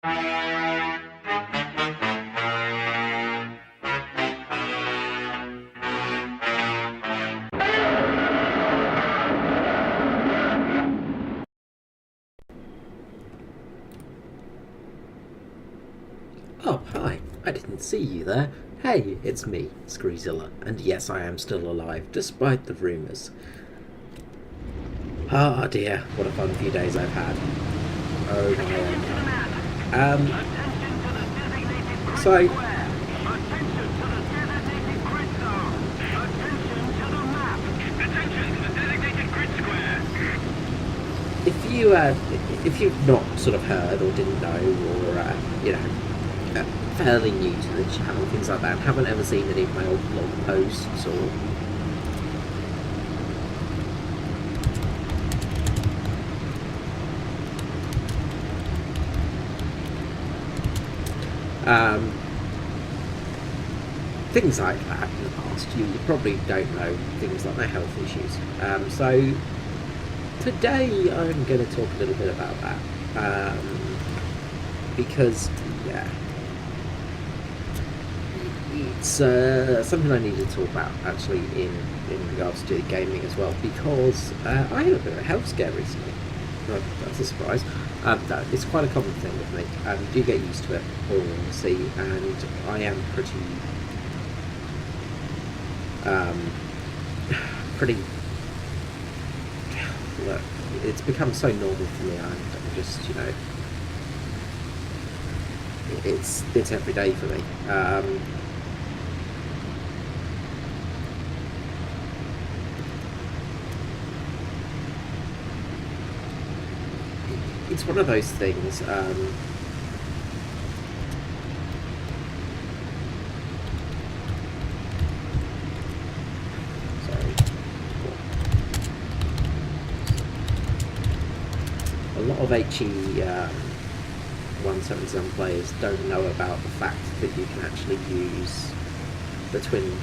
Oh, hi. I didn't see you there. Hey, it's me, Skreezilla, and yes, I am still alive, despite the rumours. Ah, dear, what a fun few days I've had. Oh, my. So, if you've not sort of heard or didn't know, or fairly new to the channel, things like that, haven't ever seen any of my old blog posts or um, things like that in the past, you probably don't know things like my health issues. So today I'm going to talk a little bit about that because, yeah, it's something I need to talk about actually in regards to gaming as well, because I had a bit of a health scare recently. Well, that's a surprise. It's quite a common thing with me. You do get used to it, obviously, and I am pretty. Look, it's become so normal for me. I'm just, it's every day for me. It's one of those things. Sorry. A lot of HE 177 players don't know about the fact that you can actually use the twin.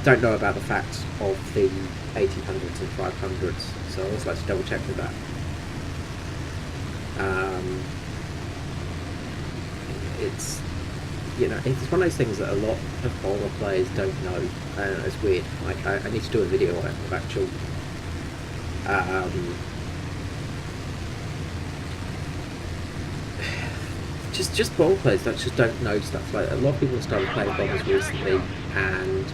Don't know about the fact of the 1800s and 500s, so I always like to double check with that. It's it's one of those things that a lot of older players don't know. It's weird. Like I need to do a video on it of actual just ball players that just don't know stuff. Like a lot of people have started playing bombers recently, and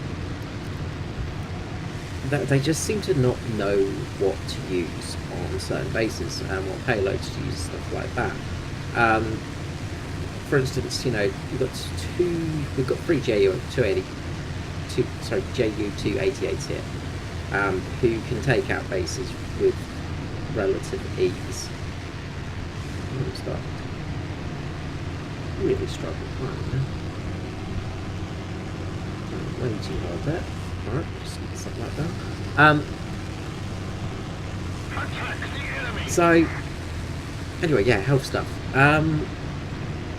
they just seem to not know what to use on certain bases and what payloads to use, stuff like that. For instance, we've got three JU 280, JU 288s here, who can take out bases with relative ease. I'm start really struggling. Way too hard there. Alright, just something like that. So, anyway, yeah, health stuff.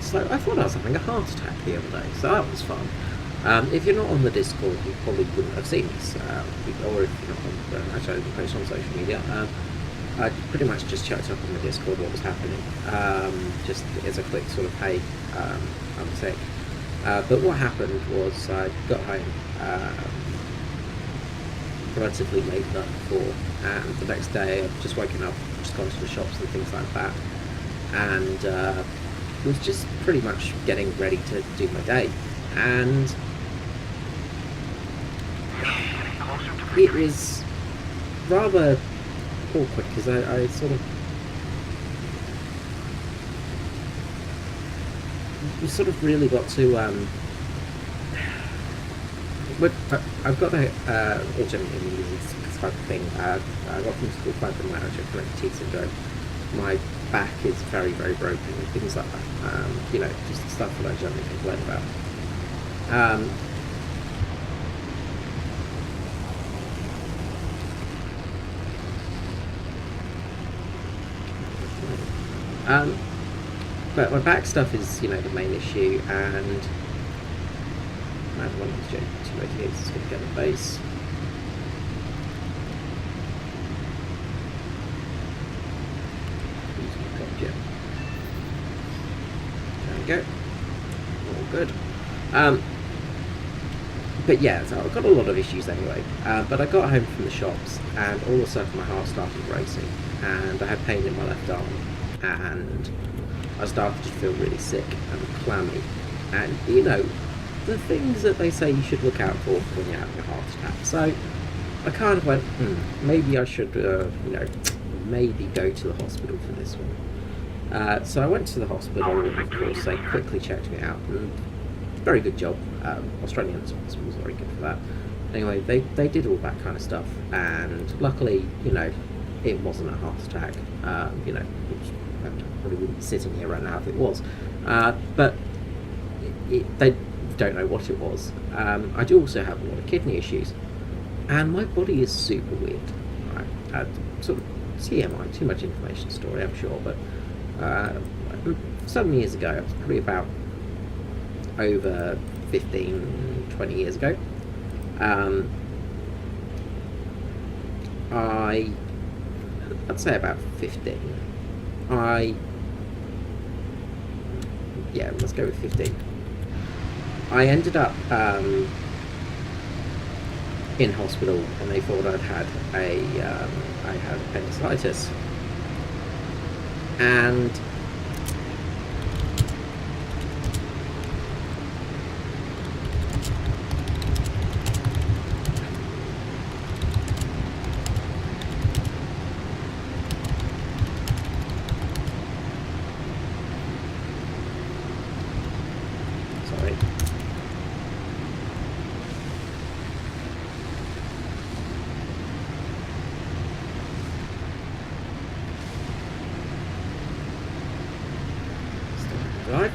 So I thought I was having a heart attack the other day, so that was fun. If you're not on the Discord, you probably wouldn't have seen this, or if you're not on, actually I didn't post on social media. I pretty much just checked up on the Discord what was happening, just as a quick sort of, hey, I'm sick. But what happened was I got home relatively late the night before, and the next day I've just woken up, just gone to the shops and things like that, and was just pretty much getting ready to do my day, and it was rather awkward because I sort of really got to I've got a autoimmune disease type of thing. I got from school fibromyalgia, chronic T syndrome. My back is very, very broken and things like that. Just stuff that I generally complain about. Um, but my back stuff is, you know, the main issue, and I have one of these two radiators is going to get the base. There we go. All good. But yeah, so I've got a lot of issues anyway. But I got home from the shops, and all of a sudden my heart started racing, and I had pain in my left arm, and I started to feel really sick and clammy. And you know, the things that they say you should look out for when you're having a heart attack. So I kind of went, maybe I should, you know, maybe go to the hospital for this one. So I went to the hospital, and of course they quickly checked me out, and very good job. Australian hospital was very good for that. Anyway, they did all that kind of stuff, and luckily, you know, it wasn't a heart attack. You know, which I probably wouldn't be sitting here right now if it was. But they don't know what it was. I do also have a lot of kidney issues, and my body is super weird. Right? Sort of TMI, too much information story, I'm sure, but some years ago, it was probably about over 15, 20 years ago, I'd say about 15, yeah, let's go with 15. I ended up in hospital, and they thought I had appendicitis, and sorry. Right.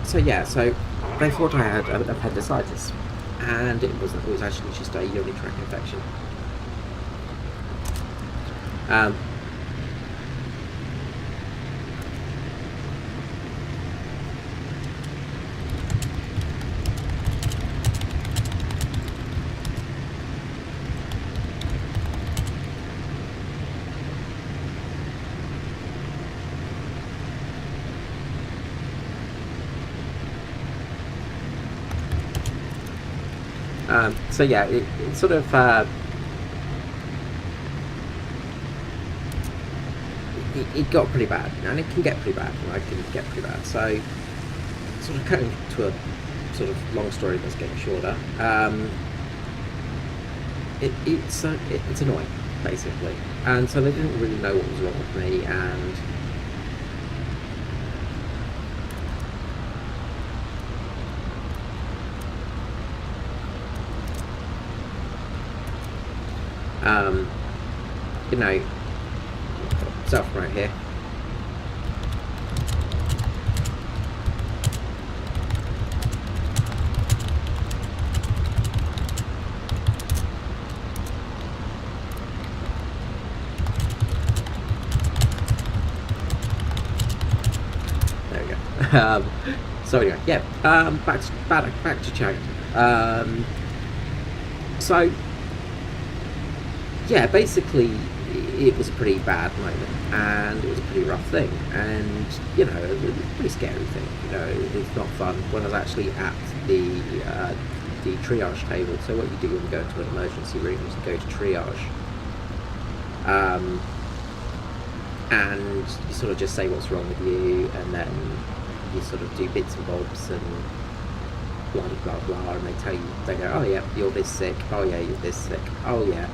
So yeah, so they thought I had appendicitis, and it wasn't. It was actually just a urinary tract infection. So yeah, it sort of it got pretty bad, and it can get pretty bad, and I can get pretty bad. So, sort of cutting to a sort of long story that's getting shorter. It's annoying, basically, and so they didn't really know what was wrong with me, and you know, stuff right here. There we go. So anyway, yeah. Back to Chatty. So yeah, basically it was a pretty bad moment, and it was a pretty rough thing, and you know, it was a pretty scary thing. You know, it's not fun. When I was actually at the triage table, so what you do when you go into an emergency room is you go to triage, and you sort of just say what's wrong with you, and then you sort of do bits and bobs and blah blah blah, and they go, oh yeah, you're this sick, oh yeah, you're this sick, oh yeah,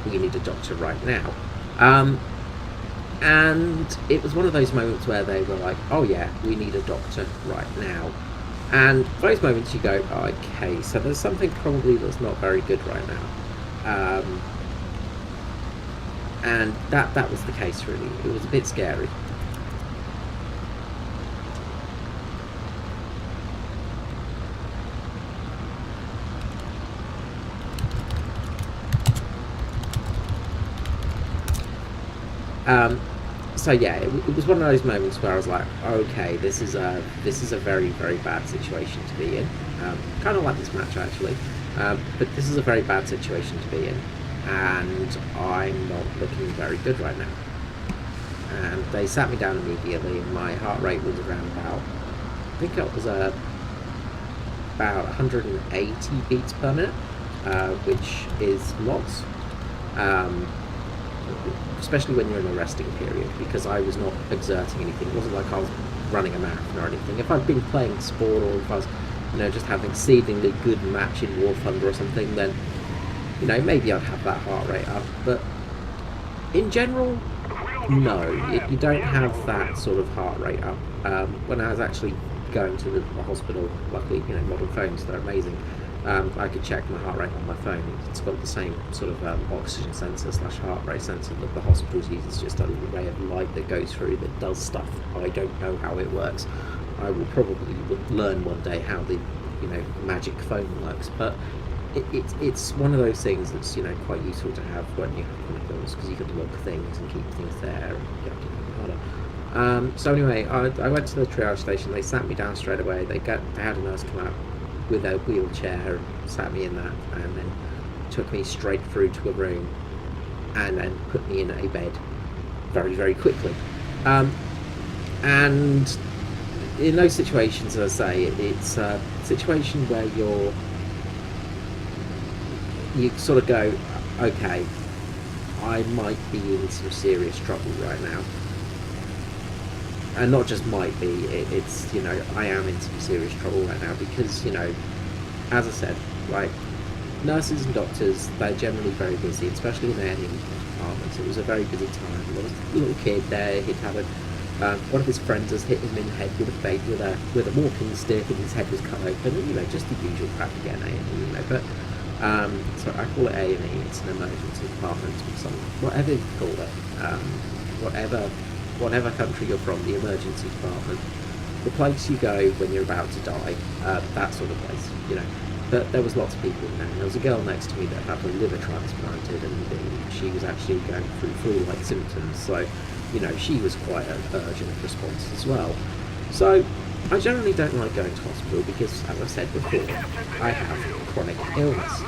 you need a doctor right now. And it was one of those moments where they were like, oh yeah, we need a doctor right now. And those moments you go, oh, okay, so there's something probably that's not very good right now. And that was the case, really. It was a bit scary. So yeah, it was one of those moments where I was like, okay, this is a very very bad situation to be in. Kind of like this match actually, but this is a very bad situation to be in, and I'm not looking very good right now. And they sat me down immediately, and my heart rate was around about, I think it was about 180 beats per minute, which is lots. Um, Especially when you're in a resting period, because I was not exerting anything. It wasn't like I was running a marathon or anything. If I'd been playing sport, or if I was, just having exceedingly good match in War Thunder or something, then, maybe I'd have that heart rate up. But in general, no, you don't have that sort of heart rate up. When I was actually going to the hospital, luckily, modern phones, they're amazing. I could check my heart rate on my phone. It's got the same sort of oxygen sensor / heart rate sensor that the hospitals use. It's just a little ray of light that goes through that does stuff. I don't know how it works. I will probably learn one day how the magic phone works. But it's one of those things that's quite useful to have when you have chronic illness, because you can log things and keep things there and harder. So anyway, I went to the triage station. They sat me down straight away. They had a nurse come out with a wheelchair and sat me in that, and then took me straight through to a room and then put me in a bed very very quickly. And in those situations, as I say, it's a situation where you sort of go, okay, I might be in some serious trouble right now. And not just might be, it's, I am in some serious trouble right now, because, as I said, like, nurses and doctors, they're generally very busy, especially in their departments. It was a very busy time. There was a little kid there. He'd had one of his friends has hit him in the head with a walking stick, and his head was cut open, and, just the usual crap again, A&E, but, so I call it A&E, it's an emergency department, whatever you call it, whatever country you're from, the emergency department, the place you go when you're about to die, that sort of place, But there was lots of people in there. There was a girl next to me that had her liver transplanted, and she was actually going through flu-like symptoms, so, she was quite an urgent response as well. So, I generally don't like going to hospital because, as I said before, I have chronic illness.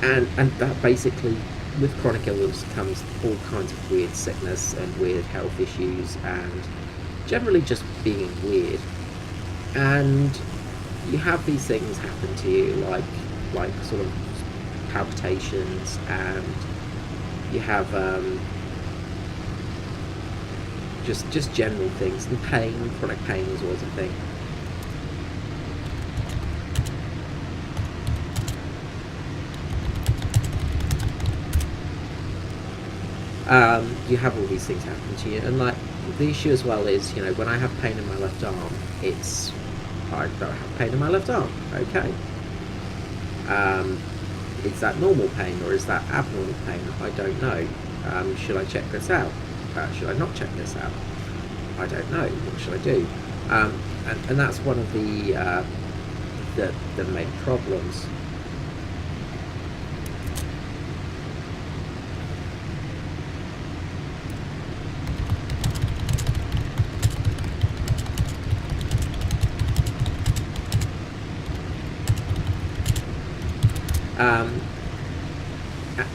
And that basically, with chronic illness comes all kinds of weird sickness and weird health issues, and generally just being weird. And you have these things happen to you, like sort of palpitations, and you have just general things, and pain. Chronic pain is always a thing. You have all these things happen to you, and the issue as well is, when I have pain in my left arm, I don't have pain in my left arm. Okay. Is that normal pain or is that abnormal pain? I don't know. Should I check this out? Should I not check this out? I don't know. What should I do? And that's one of the main problems.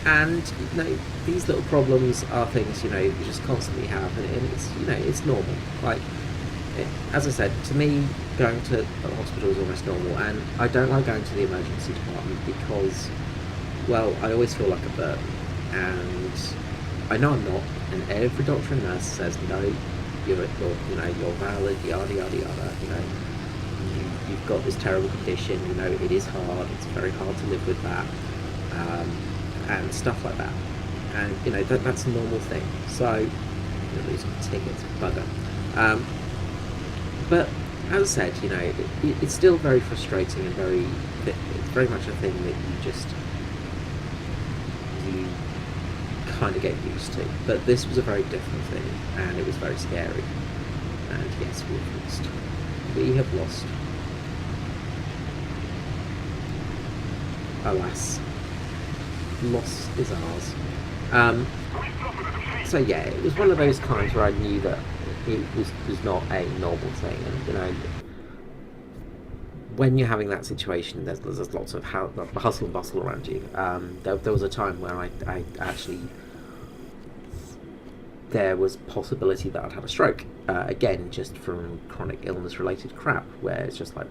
And these little problems are things you just constantly have, and it's normal. As I said, to me, going to the hospital is almost normal, and I don't like going to the emergency department because, well, I always feel like a burden, and I know I'm not, and every doctor and nurse says no, you're valid, yada yada yada. You've got this terrible condition. It is hard. It's very hard to live with that. And stuff like that, and that's a normal thing. So you're losing tickets, bugger. But as I said, it's still very frustrating and it's very much a thing that you kind of get used to. But this was a very different thing, and it was very scary. And yes, we have lost. We have lost. Alas. Loss is ours. So yeah, it was one of those times where I knew that it was not a normal thing, and when you're having that situation, there's lots of hustle and bustle around you. There was a time where I actually, there was possibility that I'd have a stroke again, just from chronic illness related crap, where it's just like,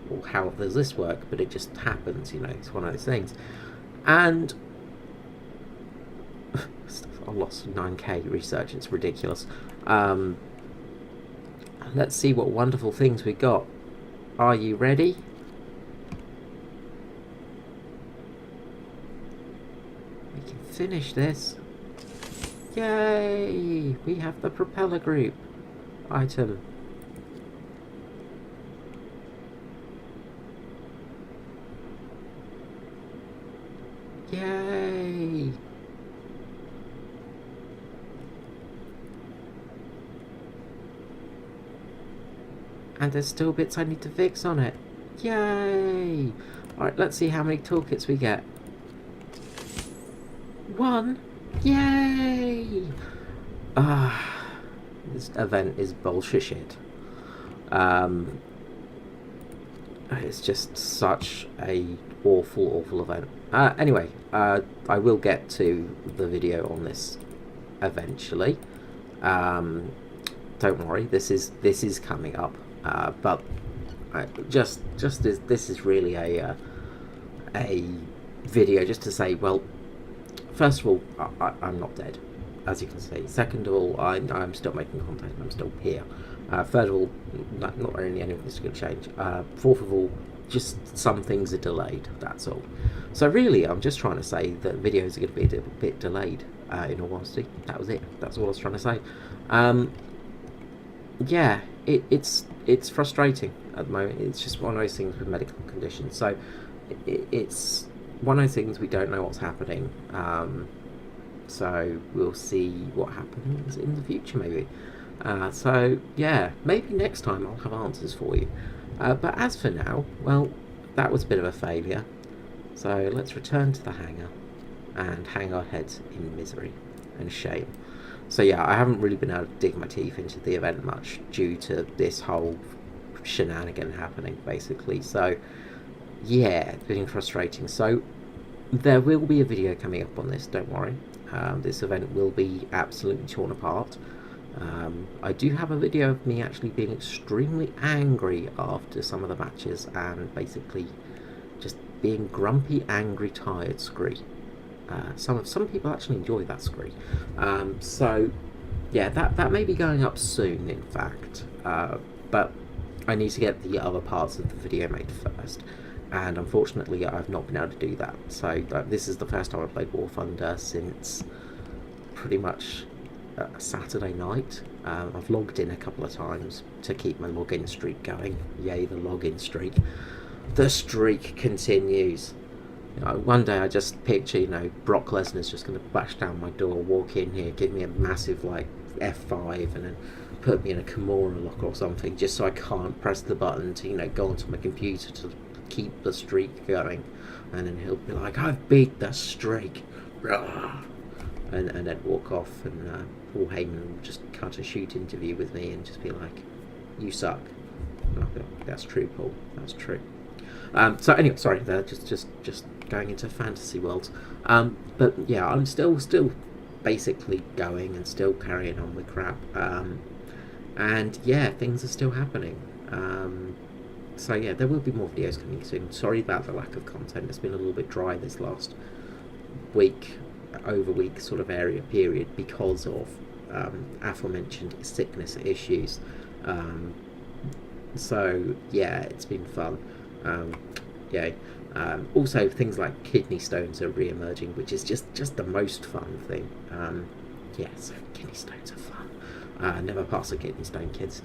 well, how does this work? But it just happens, it's one of those things. And I lost 9k research, it's ridiculous. Let's see what wonderful things we got. Are you ready? We can finish this. Yay! We have the propeller group item. Yay! And there's still bits I need to fix on it. Yay! Alright, let's see how many toolkits we get. 1! Yay! This event is bullshit. It's just such a awful event. Anyway, I will get to the video on this eventually. Don't worry, this is coming up. But this is really a video just to say, well, first of all, I'm not dead, as you can see. Second of all, I'm still making content. I'm still here. Third of all, not really any of this is going to change. Fourth of all, just some things are delayed. That's all. So really, I'm just trying to say that videos are going to be a bit delayed. In all honesty, that was it. That's all I was trying to say. Yeah, it's frustrating at the moment. It's just one of those things with medical conditions. So it's one of those things we don't know what's happening. So we'll see what happens in the future, maybe. So yeah, maybe next time I'll have answers for you. But as for now, well, that was a bit of a failure. So let's return to the hangar and hang our heads in misery and shame. So yeah, I haven't really been able to dig my teeth into the event much due to this whole shenanigan happening, basically. So yeah, it's been frustrating. So there will be a video coming up on this, don't worry. This event will be absolutely torn apart. I do have a video of me actually being extremely angry after some of the matches and basically just being grumpy, angry, tired skree. Some people actually enjoy that skree. So yeah, that may be going up soon, in fact. But I need to get the other parts of the video made first, and unfortunately I've not been able to do that. So this is the first time I've played War Thunder since pretty much Saturday night. I've logged in a couple of times to keep my login streak going. Yay, the login streak. The streak continues. One day I just picture, Brock Lesnar's just going to bash down my door, walk in here, give me a massive, F5, and then put me in a Kimura lock or something, just so I can't press the button to, go onto my computer to keep the streak going. And then he'll be like, I've beat the streak. And then walk off, and Paul Heyman will just cut a shoot interview with me and just be like, you suck. And I'll be like, that's true, Paul, that's true. So anyway, sorry, just going into fantasy worlds. But yeah, I'm still basically going and still carrying on with crap. And yeah, things are still happening. So yeah, there will be more videos coming soon. Sorry about the lack of content. It's been a little bit dry this last week sort of period because of aforementioned sickness issues. So yeah, it's been fun. Yay. Also, things like kidney stones are re-emerging, which is just the most fun thing. Yeah, so kidney stones are fun. Never pass a kidney stone, kids.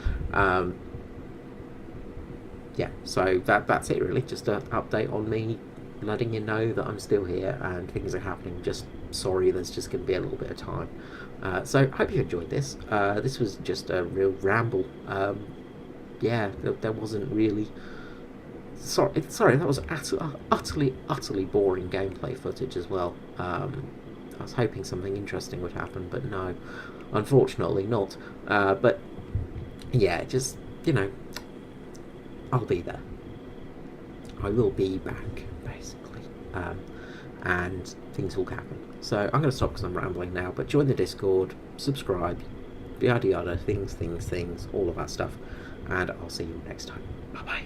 Yeah, so that's it really. Just an update on me, letting you know that I'm still here and things are happening. Just sorry, there's just going to be a little bit of time. So hope you enjoyed this. This was just a real ramble. Yeah, there wasn't really. Sorry, that was utterly boring gameplay footage as well. I was hoping something interesting would happen, but no, unfortunately not. But yeah, just, I'll be there. I will be back, basically. And things will happen. So I'm going to stop because I'm rambling now, but join the Discord, subscribe, yada yada, things, all of that stuff. And I'll see you next time. Bye bye.